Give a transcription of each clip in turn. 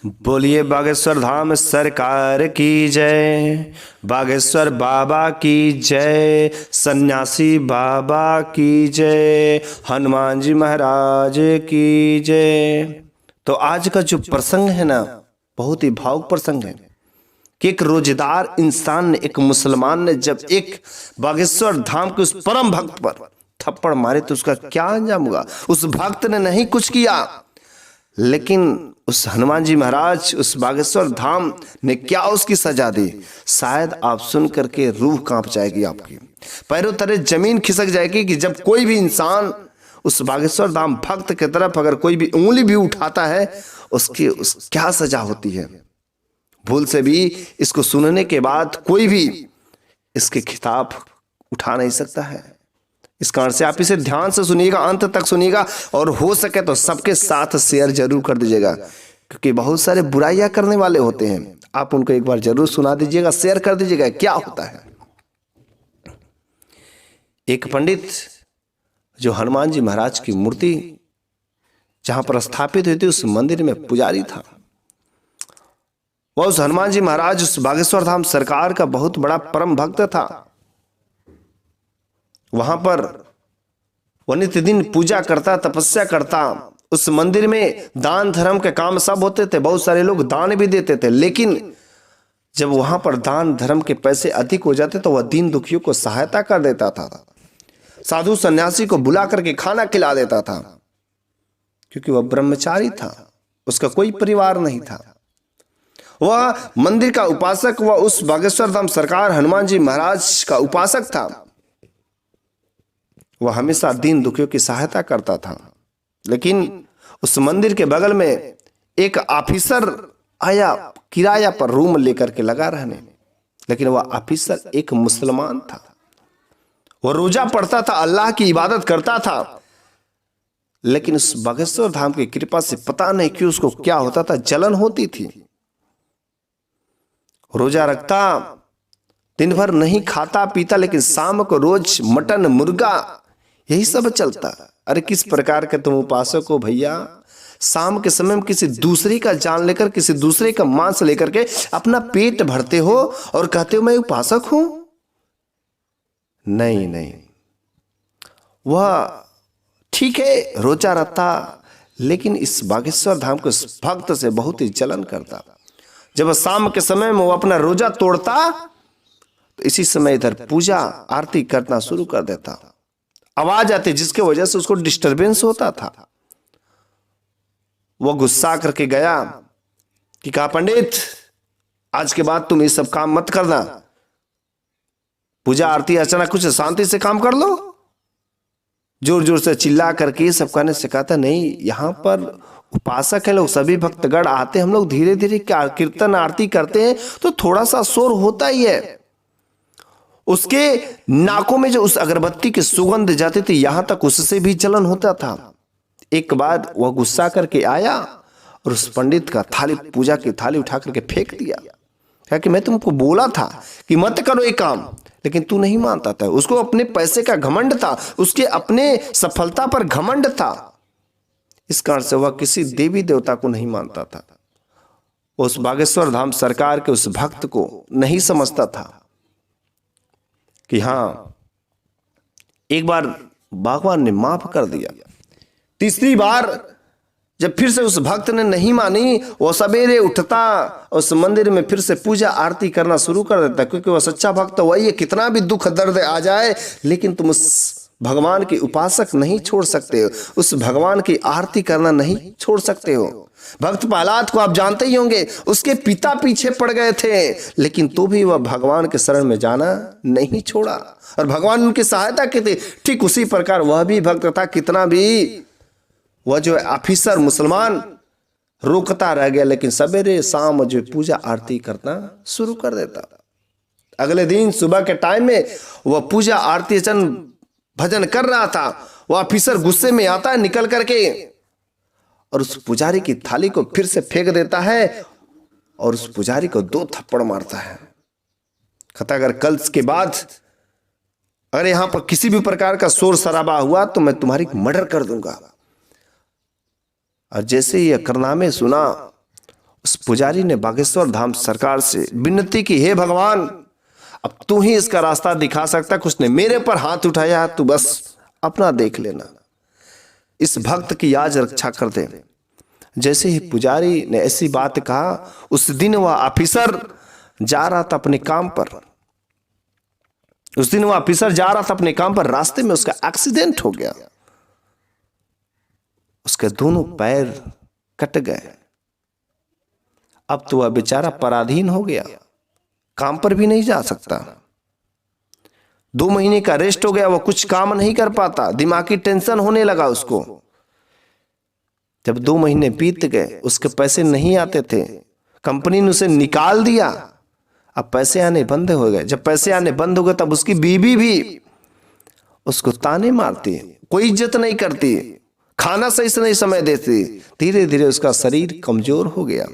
बोलिए बागेश्वर धाम सरकार की जय, बागेश्वर बाबा की जय, सन्यासी बाबा की जय, हनुमान जी महाराज की जय। तो आज का जो प्रसंग है ना, बहुत ही भावुक प्रसंग है कि एक रोजेदार इंसान ने, एक मुसलमान ने जब एक बागेश्वर धाम के उस परम भक्त पर थप्पड़ मारे तो उसका क्या अंजाम हुआ। उस भक्त ने नहीं कुछ किया, लेकिन उस हनुमान जी महाराज, उस बागेश्वर धाम ने क्या उसकी सजा दी। शायद आप सुन करके रूह कांप जाएगी, आपकी पैरों तले जमीन खिसक जाएगी कि जब कोई भी इंसान उस बागेश्वर धाम भक्त की तरफ अगर कोई भी उंगली भी उठाता है, उसकी क्या सजा होती है। भूल से भी इसको सुनने के बाद कोई भी इसके खिताब उठा नहीं सकता है। इस कारण से आप इसे ध्यान से सुनिएगा, अंत तक सुनिएगा, और हो सके तो सबके साथ शेयर जरूर कर दीजिएगा, क्योंकि बहुत सारे बुराइयां करने वाले होते हैं। आप उनको एक बार जरूर सुना दीजिएगा, शेयर कर दीजिएगा। क्या होता है, एक पंडित जो हनुमान जी महाराज की मूर्ति जहां पर स्थापित हुई थी, उस मंदिर में पुजारी था। वह उस हनुमान जी महाराज, उस बागेश्वर धाम सरकार का बहुत बड़ा परम भक्त था। वहां पर वह नित्य दिन पूजा करता, तपस्या करता। उस मंदिर में दान धर्म के काम सब होते थे, बहुत सारे लोग दान भी देते थे। लेकिन जब वहां पर दान धर्म के पैसे अधिक हो जाते तो वह दीन दुखियों को सहायता कर देता था, साधु सन्यासी को बुला करके खाना खिला देता था, क्योंकि वह ब्रह्मचारी था, उसका कोई परिवार नहीं था। वह मंदिर का उपासक, वह उस बागेश्वर धाम सरकार हनुमान जी महाराज का उपासक था। वह हमेशा दीन दुखियों की सहायता करता था। लेकिन उस मंदिर के बगल में एक ऑफिसर आया, किराया पर रूम लेकर के लगा रहने। लेकिन वह ऑफिसर एक मुसलमान था। वह रोजा पढ़ता था, अल्लाह की इबादत करता था। लेकिन उस बागेश्वर धाम की कृपा से पता नहीं क्यों उसको क्या होता था, जलन होती थी। रोजा रखता, दिन भर नहीं खाता पीता, लेकिन शाम को रोज मटन मुर्गा यही सब चलता। अरे किस प्रकार के तुम उपासक हो भैया, शाम के समय में किसी दूसरे का जान लेकर, किसी दूसरे का मांस लेकर के अपना पेट भरते हो और कहते हो मैं उपासक हूं। नहीं नहीं, वह ठीक है रोजा रखता, लेकिन इस बागेश्वर धाम के भक्त से बहुत ही जलन करता। जब शाम के समय में वो अपना रोजा तोड़ता तो इसी समय इधर पूजा आरती करना शुरू कर देता। आवाज आती जिसके वजह से उसको डिस्टरबेंस होता था। वो गुस्सा करके गया कि कहा पंडित, आज के बाद तुम ये सब काम मत करना, पूजा आरती अर्चना कुछ शांति से काम कर लो। जोर जोर से चिल्ला करके सब कहने से कहता नहीं, यहां पर उपासक है लोग, सभी भक्तगण आते, हम लोग धीरे धीरे कीर्तन आरती करते हैं तो थोड़ा सा शोर होता ही है। उसके नाकों में जो उस अगरबत्ती की सुगंध जाती थी, यहां तक उससे भी जलन होता था। एक बार वह गुस्सा करके आया और उस पंडित का थाली, पूजा की थाली उठा करके फेंक दिया। कहा कि मैं तुमको बोला था कि मत करो ये काम, लेकिन तू नहीं मानता था। उसको अपने पैसे का घमंड था, उसके अपने सफलता पर घमंड था। इस कारण से वह किसी देवी देवता को नहीं मानता था। उस बागेश्वर धाम सरकार के उस भक्त को नहीं समझता था कि हां, एक बार भगवान ने माफ कर दिया। तीसरी बार जब फिर से उस भक्त ने नहीं मानी, वो सवेरे उठता, उस मंदिर में फिर से पूजा आरती करना शुरू कर देता, क्योंकि वह सच्चा भक्त वही है। कितना भी दुख दर्द आ जाए, लेकिन तुम उस भगवान की उपासक नहीं छोड़ सकते हो, उस भगवान की आरती करना नहीं छोड़ सकते हो। भक्त प्रहलाद को आप जानते ही होंगे, उसके पिता पीछे पड़ गए थे, लेकिन तो भी वह भगवान के शरण में जाना नहीं छोड़ा और भगवान उनकी सहायता की थी। ठीक उसी प्रकार वह भी भक्त था। कितना भी वह जो ऑफिसर मुसलमान रोकता रह गया, लेकिन सवेरे शाम जो पूजा आरती करना शुरू कर देता। अगले दिन सुबह के टाइम में वह पूजा आरती भजन कर रहा था। वह ऑफिसर गुस्से में आता है निकल करके और उस पुजारी की थाली को फिर से फेंक देता है और उस पुजारी को 2 थप्पड़ मारता है। कहता अगर कल के बाद अगर यहां पर किसी भी प्रकार का शोर शराबा हुआ तो मैं तुम्हारी मर्डर कर दूंगा। और जैसे ही अकरनामे सुना, उस पुजारी ने बागेश्वर धाम सरकार से विनती की, हे भगवान, अब तू ही इसका रास्ता दिखा सकता, कुछ नहीं, मेरे पर हाथ उठाया, तू बस अपना देख लेना, इस भक्त की आज रक्षा कर दे। जैसे ही पुजारी ने ऐसी बात कहा, उस दिन वह ऑफिसर जा रहा था अपने काम पर, उस दिन वह ऑफिसर जा रहा था अपने काम पर, रास्ते में उसका एक्सीडेंट हो गया, उसके दोनों पैर कट गए। अब तो वह बेचारा पराधीन हो गया, काम पर भी नहीं जा सकता, 2 महीने का रेस्ट हो गया, वो कुछ काम नहीं कर पाता, दिमागी टेंशन होने लगा उसको। जब 2 महीने बीत गए, उसके पैसे नहीं आते थे, कंपनी ने उसे निकाल दिया, अब पैसे आने बंद हो गए। जब पैसे आने बंद हो गए तब उसकी बीवी भी उसको ताने मारती, कोई इज्जत नहीं करती, खाना सही से नहीं समय देती। धीरे धीरे उसका शरीर कमजोर हो गया।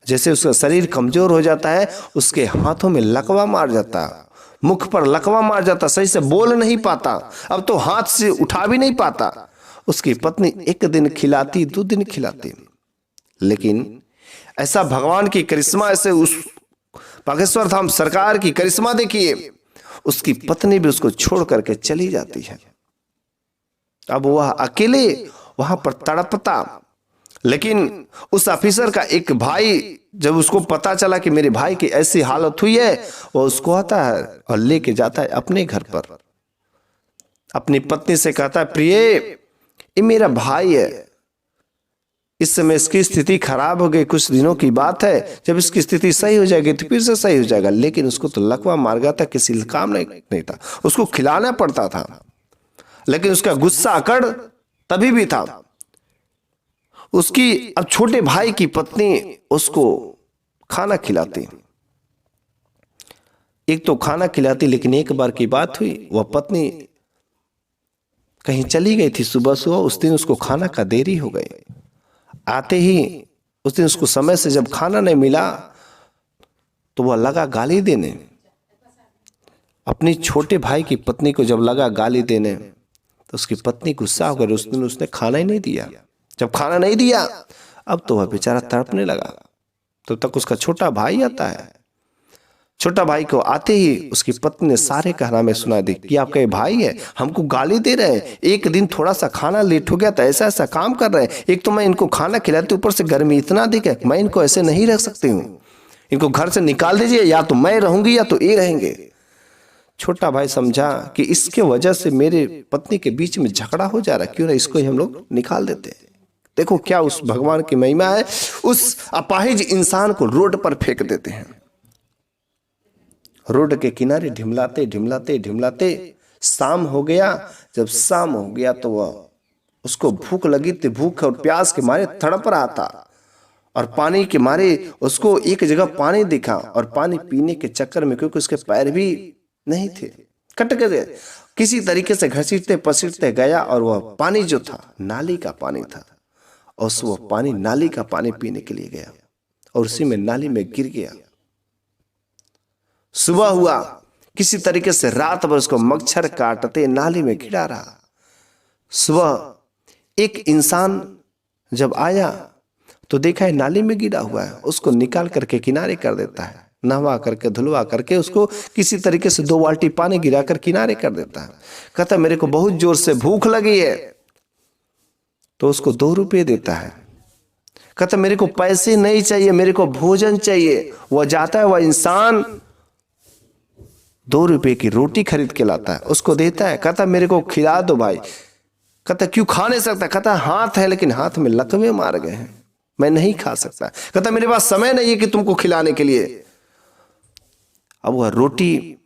जैसे उसका शरीर कमजोर हो जाता है, उसके हाथों में लकवा मार जाता, मुख पर लकवा मार जाता, सही से बोल नहीं पाता, अब तो हाथ से उठा भी नहीं पाता। उसकी पत्नी 1 दिन खिलाती, 2 दिन खिलाती, लेकिन ऐसा भगवान की करिश्मा, ऐसे उस बागेश्वर धाम सरकार की करिश्मा देखिए, उसकी पत्नी भी उसको छोड़ करके चली जाती है। अब वह अकेले वहां पर तड़पता। लेकिन उस ऑफिसर का एक भाई, जब उसको पता चला कि मेरे भाई की ऐसी हालत हुई है, वो उसको आता है और लेके जाता है अपने घर पर। अपनी पत्नी से कहता है, प्रिय, ये मेरा भाई है, इस समय इसकी स्थिति खराब हो गई, कुछ दिनों की बात है, जब इसकी स्थिति सही हो जाएगी तो फिर से सही हो जाएगा। लेकिन उसको तो लकवा मार गया था, किसी काम नहीं था, उसको खिलाना पड़ता था, लेकिन उसका गुस्सा अकड़ तभी भी था। उसकी अब छोटे भाई की पत्नी उसको खाना खिलाती, एक तो खाना खिलाती, लेकिन एक बार की बात हुई, वह पत्नी कहीं चली गई थी सुबह सुबह, उस दिन उसको खाना का देरी हो गई। आते ही उस दिन उसको समय से जब खाना नहीं मिला तो वह लगा गाली देने, अपनी छोटे भाई की पत्नी को जब लगा गाली देने तो उसकी पत्नी गुस्सा हो गई। उस दिन उसने खाना ही नहीं दिया। जब खाना नहीं दिया, अब तो वह बेचारा तड़पने लगा। तो तक उसका छोटा भाई आता है। छोटा भाई को आते ही उसकी पत्नी ने सारे कहनामे सुना दी कि आपका ये भाई है, हमको गाली दे रहे हैं, एक दिन थोड़ा सा खाना लेट हो गया था, ऐसा ऐसा काम कर रहे हैं, एक तो मैं इनको खाना खिलाती, ऊपर से गर्मी इतना अधिक है, मैं इनको ऐसे नहीं रख सकती हूँ, इनको घर से निकाल दीजिए, या तो मैं रहूंगी या तो ये रहेंगे। छोटा भाई समझा कि इसके वजह से मेरे पत्नी के बीच में झगड़ा हो जा रहा है, क्यों ना इसको ही हम लोग निकाल देते हैं। देखो क्या उस भगवान की महिमा है, उस अपाहिज इंसान को रोड पर फेंक देते हैं। रोड के किनारे ढिमलाते ढिमलाते ढिमलाते शाम हो गया। जब शाम हो गया तो वह उसको भूख लगी थी, भूख और प्यास के मारे तड़प रहा था, और पानी के मारे उसको एक जगह पानी दिखा, और पानी पीने के चक्कर में, क्योंकि उसके पैर भी नहीं थे, कट गए, किसी तरीके से घसीटते पसीटते गया, और वह पानी जो था नाली का पानी था, और वह पानी नाली का पानी पीने के लिए गया, और उसी में नाली में गिर गया। सुबह हुआ, किसी तरीके से रात भर उसको मच्छर काटते नाली में गिरा रहा। सुबह एक इंसान जब आया तो देखा है नाली में गिरा हुआ है, उसको निकाल करके किनारे कर देता है, नहवा करके धुलवा करके उसको किसी तरीके से 2 बाल्टी पानी गिरा कर किनारे कर देता है। कहता मेरे को बहुत जोर से भूख लगी है, तो उसको 2 रुपये देता है। कहता मेरे को पैसे नहीं चाहिए, मेरे को भोजन चाहिए। वह जाता है, वह इंसान 2 रुपये की रोटी खरीद के लाता है, उसको देता है। कहता मेरे को खिला दो भाई। कहता क्यों, खा नहीं सकता? कहता हाथ है, लेकिन हाथ में लकवे मार गए हैं, मैं नहीं खा सकता। कहता मेरे पास समय नहीं है कि तुमको खिलाने के लिए। अब वह रोटी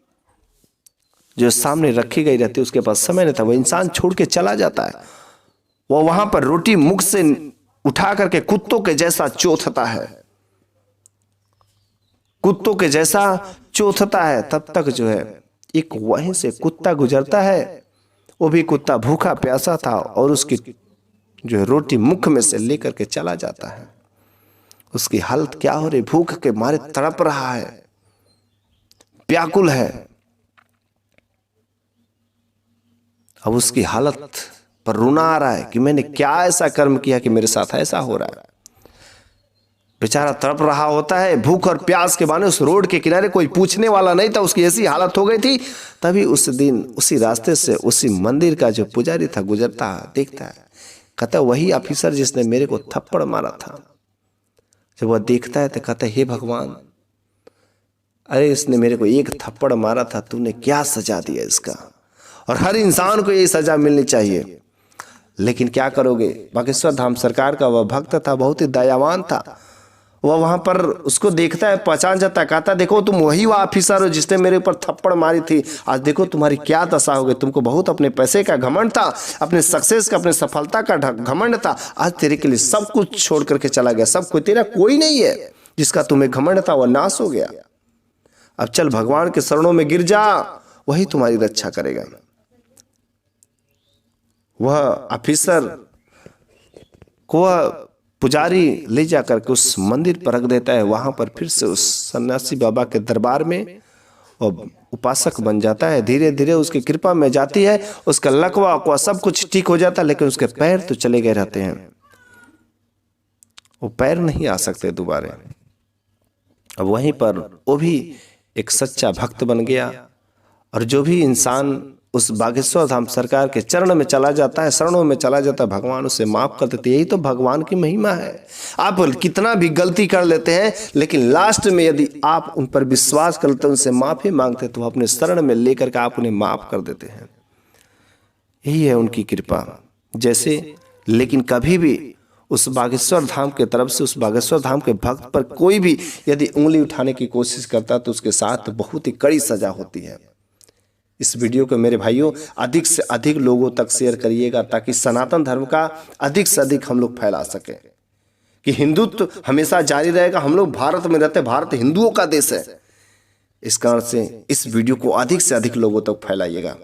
जो सामने रखी गई रहती, उसके पास समय नहीं था, वह इंसान छोड़ के चला जाता है। वह वहां पर रोटी मुख से उठा करके कुत्तों के जैसा चोथता है, कुत्तों के जैसा चोथता है। तब तक जो है एक वहीं से कुत्ता गुजरता है, वो भी कुत्ता भूखा प्यासा था, और उसकी जो है रोटी मुख में से लेकर के चला जाता है। उसकी हालत क्या हो रही, भूख के मारे तड़प रहा है, व्याकुल है। अब उसकी हालत पर रोना आ रहा है कि मैंने क्या ऐसा कर्म किया कि मेरे साथ ऐसा हो रहा है। बेचारा तड़प रहा होता है, भूख और प्यास के मारे उस रोड के किनारे, कोई पूछने वाला नहीं था, उसकी ऐसी हालत हो गई थी। तभी उस दिन उसी रास्ते से उसी मंदिर का जो पुजारी था गुजरता, देखता है, कहता वही ऑफिसर जिसने मेरे को थप्पड़ मारा था। जब वह देखता है तो कहता है, हे भगवान, अरे इसने मेरे को एक थप्पड़ मारा था, तूने क्या सजा दिया इसका। और हर इंसान को यही सजा मिलनी चाहिए, लेकिन क्या करोगे। बागेश्वर धाम सरकार का वह भक्त था, बहुत ही दयावान था। वह वहां पर उसको देखता है, पहचान जाता है, कहता देखो तुम वही वह ऑफिसर हो जिसने मेरे ऊपर थप्पड़ मारी थी। आज देखो तुम्हारी क्या दशा हो गई। तुमको बहुत अपने पैसे का घमंड था, अपने सक्सेस का, अपने सफलता का घमंड था। आज तेरे के लिए सब कुछ छोड़ करके चला गया, सब कुछ तेरा कोई नहीं है। जिसका तुम्हें घमंड था वह नाश हो गया। अब चल भगवान के शरणों में गिर जा, वही तुम्हारी रक्षा करेगा। वह ऑफिसर को पुजारी ले जाकर के उस मंदिर पर रख देता है। वहां पर फिर से उस सन्यासी बाबा के दरबार में और उपासक बन जाता है। धीरे धीरे उसकी कृपा में जाती है, उसका लकवा वकवा सब कुछ ठीक हो जाता है, लेकिन उसके पैर तो चले गए रहते हैं, वो पैर नहीं आ सकते दोबारा। अब वहीं पर वो भी एक सच्चा भक्त बन गया। और जो भी इंसान उस बागेश्वर धाम सरकार के चरण में चला जाता है, शरणों में चला जाता है, भगवान उसे माफ कर देते। यही तो भगवान की महिमा है। आप कितना भी गलती कर लेते हैं, लेकिन लास्ट में यदि आप उन पर विश्वास करते हैं, उनसे माफी मांगते, तो अपने शरण में लेकर के आप उन्हें माफ कर देते हैं। यही है उनकी कृपा। जैसे लेकिन कभी भी उस बागेश्वर धाम के तरफ से, उस बागेश्वर धाम के भक्त पर कोई भी यदि उंगली उठाने की कोशिश करता है, तो उसके साथ बहुत ही कड़ी सजा होती है। इस वीडियो को मेरे भाइयों अधिक से अधिक लोगों तक शेयर करिएगा, ताकि सनातन धर्म का अधिक से अधिक हम लोग फैला सकें, कि हिंदुत्व हमेशा जारी रहेगा। हम लोग भारत में रहते हैं, भारत हिंदुओं का देश है। इस कारण से इस वीडियो को अधिक से अधिक लोगों तक फैलाइएगा।